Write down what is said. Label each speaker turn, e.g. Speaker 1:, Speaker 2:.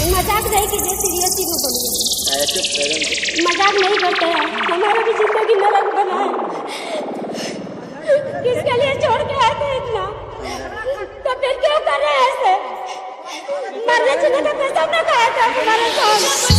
Speaker 1: मजाक नहीं कीजिए, सीरियस ही बोलिए। मजाक नहीं करते हैं, हमारा भी जिंदगी नरक बना है। किसके लिए छोड़ के आए थे इतना, तो फिर क्यों कर रहे हैं ऐसे? मरने चले तो फिर सबने कहा था हमारे साथ।